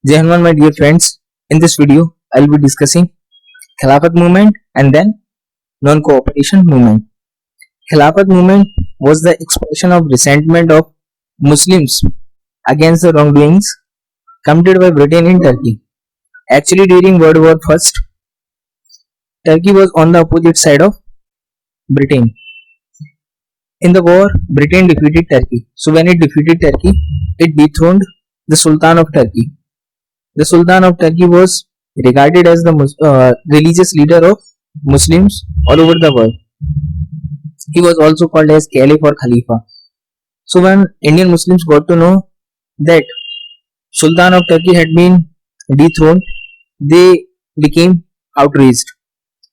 Jai Hanuman, my dear friends. In this video, I'll be discussing Khilafat movement and then non-cooperation movement. Khilafat movement was the expression of resentment of Muslims against the wrongdoings committed by Britain in Turkey. Actually, during World War I, Turkey was on the opposite side of Britain. In the war, Britain defeated Turkey. So when it defeated Turkey, it dethroned the Sultan of Turkey. The Sultan of Turkey was regarded as the religious leader of Muslims all over the world. He was also called as Caliph or Khalifa. So when Indian Muslims got to know that Sultan of Turkey had been dethroned, they became outraged.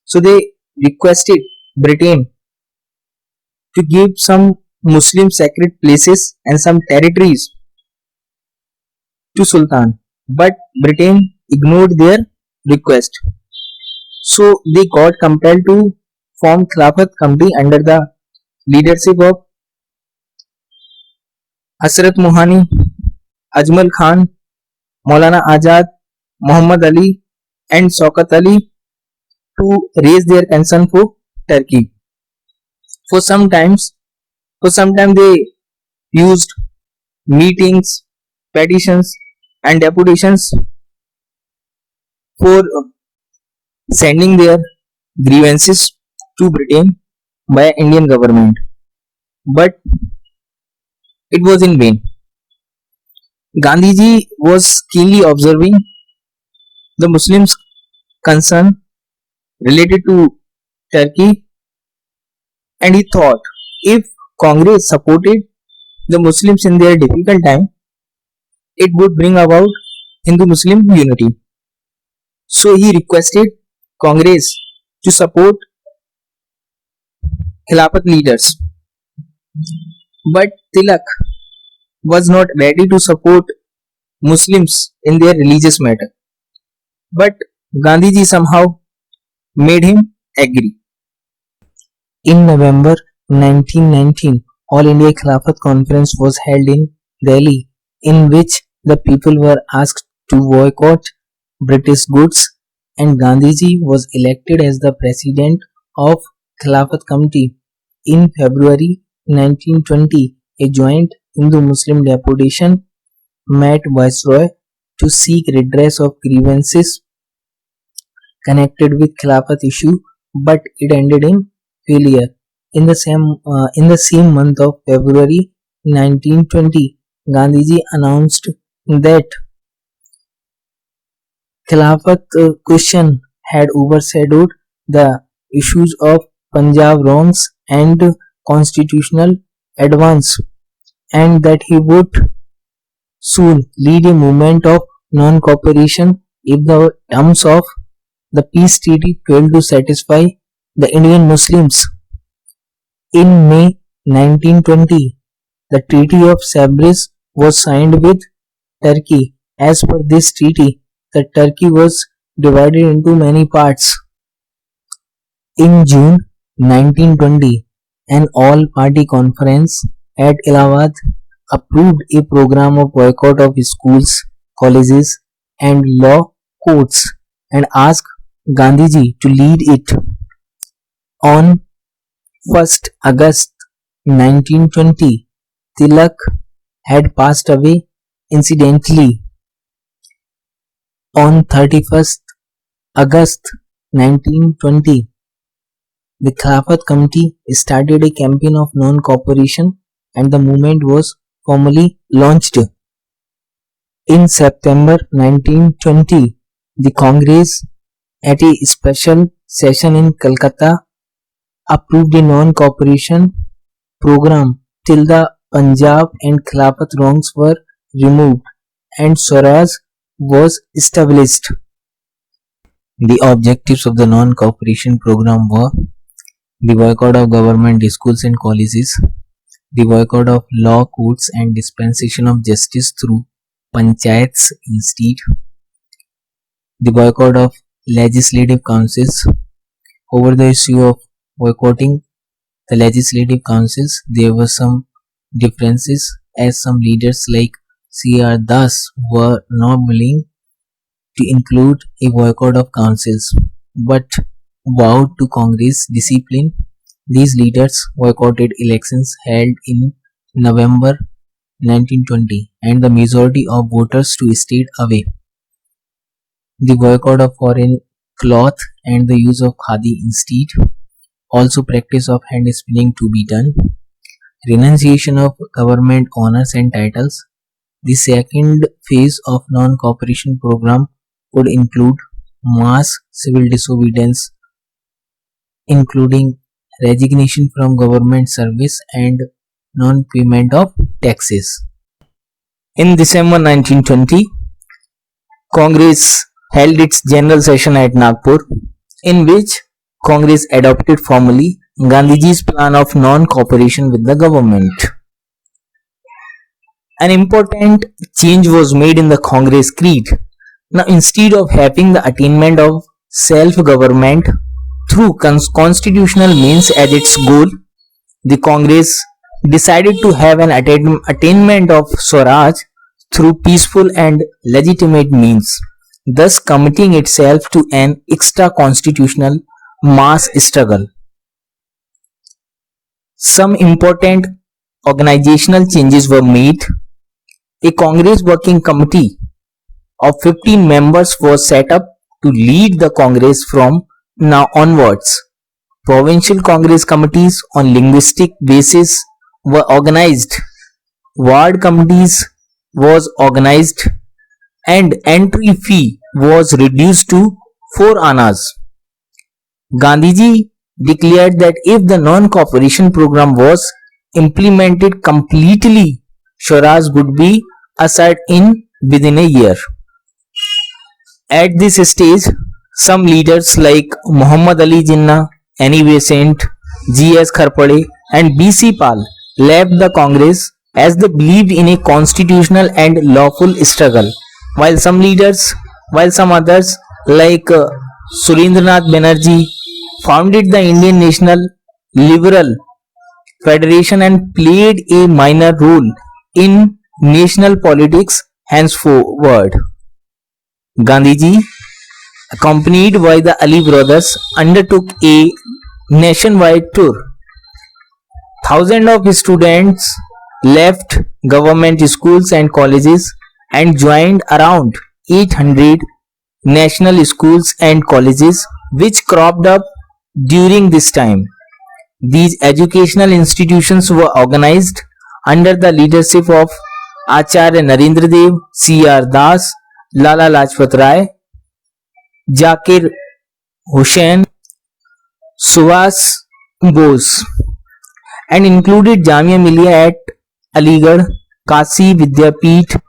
So they requested Britain to give some Muslim sacred places and some territories to Sultan. But Britain ignored their request. So they got compelled to form Khilafat Committee under the leadership of Hasrat Mohani, Ajmal Khan, Maulana Azad, Muhammad Ali and Shaukat Ali to raise their concern for Turkey. For some time they used meetings, petitions and deputations for sending their grievances to Britain by Indian government. But it was in vain. Gandhiji was keenly observing the Muslims' concern related to Turkey, and he thought if Congress supported the Muslims in their difficult time, it would bring about Hindu-Muslim unity. So he requested Congress to support Khilafat leaders. But Tilak was not ready to support Muslims in their religious matter. But Gandhiji somehow made him agree. In November 1919, All India Khilafat Conference was held in Delhi, in which the people were asked to boycott British goods, and Gandhiji was elected as the president of Khilafat Committee. In February 1920, a joint Hindu-Muslim deputation met Viceroy to seek redress of grievances connected with Khilafat issue, but it ended in failure. In the same month of February 1920, Gandhiji announced that Khilafat question had overshadowed the issues of Punjab wrongs and constitutional advance, and that he would soon lead a movement of non-cooperation if the terms of the peace treaty failed to satisfy the Indian Muslims. In May 1920, the Treaty of Sabris was signed with Turkey. As per this treaty, the Turkey was divided into many parts. In June 1920, an all-party conference at Allahabad approved a program of boycott of schools, colleges and law courts and asked Gandhiji to lead it. On 1st August 1920, Tilak had passed away incidentally. On 31st August 1920, the Khilafat Committee started a campaign of non-cooperation and the movement was formally launched. In September 1920, the Congress at a special session in Calcutta approved a non-cooperation program till the Punjab and Khilafat wrongs were removed and Swaraj was established. The objectives of the non-cooperation program were the boycott of government schools and colleges, the boycott of law courts and dispensation of justice through panchayats instead, the boycott of legislative councils. Over the issue of boycotting the legislative councils, there were some differences as some leaders like C.R. Das were not willing to include a boycott of councils, but vowed to Congress discipline. These leaders boycotted elections held in November 1920 and the majority of voters to stayed away. The boycott of foreign cloth and the use of khadi instead. Also practice of hand spinning to be done. Renunciation of government honors and titles. The second phase of non-cooperation program could include mass civil disobedience, including resignation from government service and non-payment of taxes. In December 1920, Congress held its general session at Nagpur, in which Congress adopted formally Gandhiji's plan of non-cooperation with the government. An important change was made in the Congress creed. Now, instead of having the attainment of self-government through constitutional means as its goal, the Congress decided to have an attainment of Swaraj through peaceful and legitimate means, thus committing itself to an extra-constitutional mass struggle. Some important organizational changes were made. A Congress working committee of 15 members was set up to lead the Congress from now onwards. Provincial Congress committees on linguistic basis were organized. Ward committees was organized and entry fee was reduced to 4 annas. Gandhiji declared that if the non-cooperation program was implemented completely, Swaraj would be ushered in within a year. At this stage, some leaders like Muhammad Ali Jinnah, Annie Besant, G.S. Kharpade and B.C. Pal left the Congress as they believed in a constitutional and lawful struggle, while some others like Surendranath Banerjee founded the Indian National Liberal Federation and played a minor role in national politics henceforward. Gandhiji, accompanied by the Ali brothers, undertook a nationwide tour. Thousands of students left government schools and colleges and joined around 800 national schools and colleges which cropped up during this time. These educational institutions were organized under the leadership of Acharya Narendra Dev, C.R. Das, Lala Lajpat Rai, Zakir Hussain, Subhas Bose, and included Jamia Millia at Aligarh, Kashi Vidyapeeth,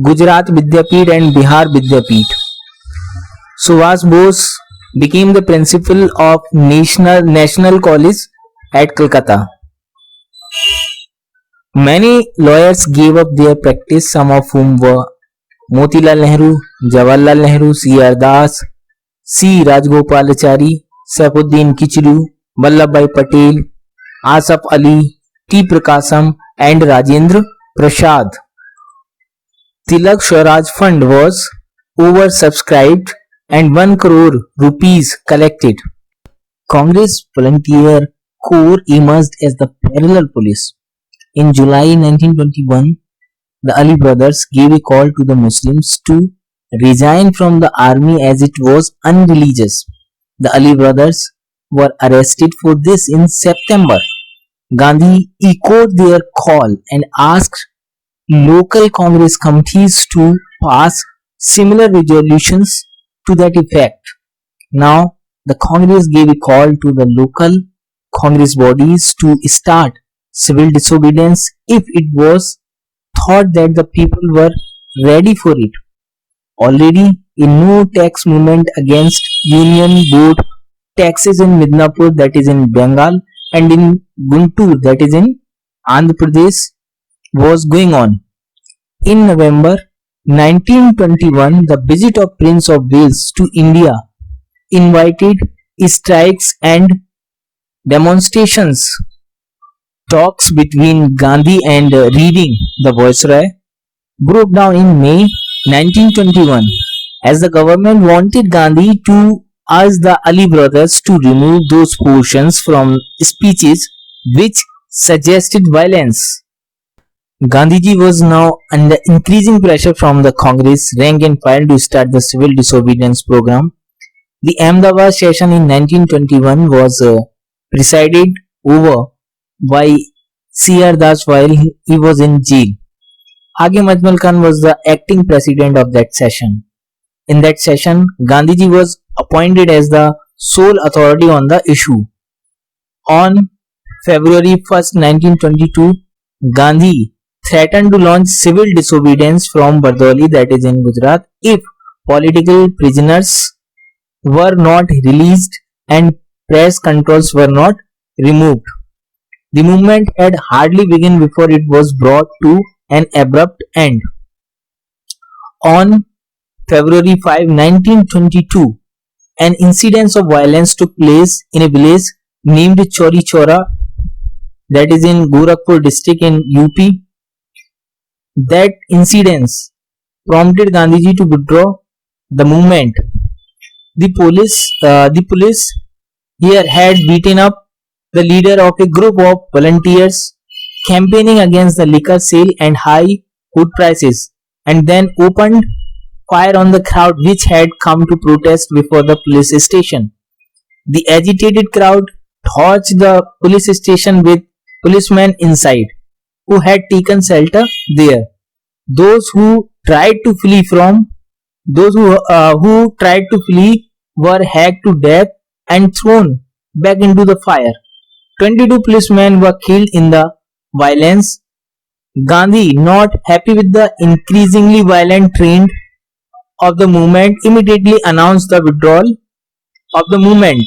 Gujarat Vidyapeeth and Bihar Vidyapeeth. Subhas Bose became the principal of National College at Calcutta. Many lawyers gave up their practice, some of whom were Motilal Nehru, Jawaharlal Nehru, C.R. Das, C. Rajgopalachari, Saifuddin Kichlu, Vallabhbhai Patel, Asaf Ali, T. Prakasam and Rajendra Prasad. Tilak Swaraj Fund was oversubscribed and 1 crore rupees collected. Congress Volunteer Corps emerged as the parallel police. In July 1921, the Ali brothers gave a call to the Muslims to resign from the army as it was unreligious. The Ali brothers were arrested for this in September. Gandhi echoed their call and asked local Congress committees to pass similar resolutions to that effect. Now, the Congress gave a call to the local Congress bodies to start civil disobedience if it was thought that the people were ready for it. Already, a no tax movement against Union Board taxes in Midnapur, that is in Bengal, and in Guntur, that is in Andhra Pradesh, was going on. In November 1921, the visit of Prince of Wales to India invited strikes and demonstrations. Talks between Gandhi and Reading, the Viceroy, broke down in May 1921, as the government wanted Gandhi to ask the Ali brothers to remove those portions from speeches which suggested violence. Gandhiji was now under increasing pressure from the Congress rank and file to start the civil disobedience program. The Ahmedabad session in 1921 was presided over by C.R. Das while he was in jail. Hakim Ajmal Khan was the acting president of that session. In that session, Gandhiji was appointed as the sole authority on the issue. On February 1st, 1922, Gandhi threatened to launch civil disobedience from Bardoli, that is in Gujarat, if political prisoners were not released and press controls were not removed. The movement had hardly begun before it was brought to an abrupt end. On February 5, 1922, an incident of violence took place in a village named Chauri Chaura, that is in Gorakhpur district in UP. That incident prompted Gandhiji to withdraw the movement. The police here had beaten up the leader of a group of volunteers campaigning against the liquor sale and high food prices, and then opened fire on the crowd which had come to protest before the police station. The agitated crowd torched the police station with policemen inside, who had taken shelter there. Those who tried to flee were hacked to death and thrown back into the fire. 22 policemen were killed in the violence. Gandhi, not happy with the increasingly violent trend of the movement, immediately announced the withdrawal of the movement.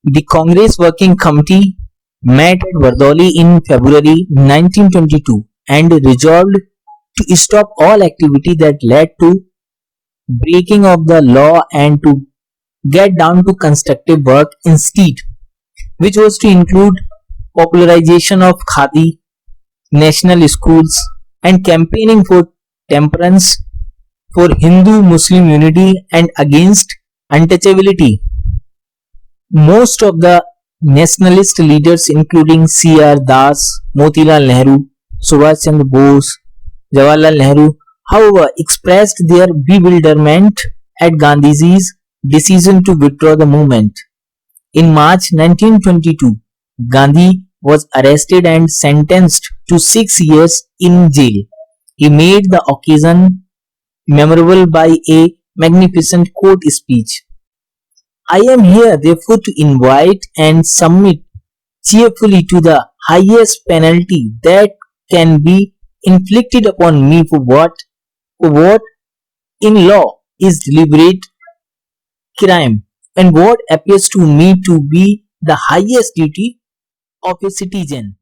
The Congress Working Committee met at Bardoli in February 1922 and resolved to stop all activity that led to breaking of the law and to get down to constructive work instead, which was to include popularization of khadi, national schools, and campaigning for temperance, for Hindu-Muslim unity, and against untouchability. Most of the nationalist leaders, including C.R. Das, Motilal Nehru, Subhash Chandra Bose, Jawaharlal Nehru, however, expressed their bewilderment at Gandhiji's decision to withdraw the movement. In March 1922, Gandhi was arrested and sentenced to 6 years in jail. He made the occasion memorable by a magnificent court speech. I am here therefore to invite and submit cheerfully to the highest penalty that can be inflicted upon me for what in law is deliberate crime, and what appears to me to be the highest duty of a citizen.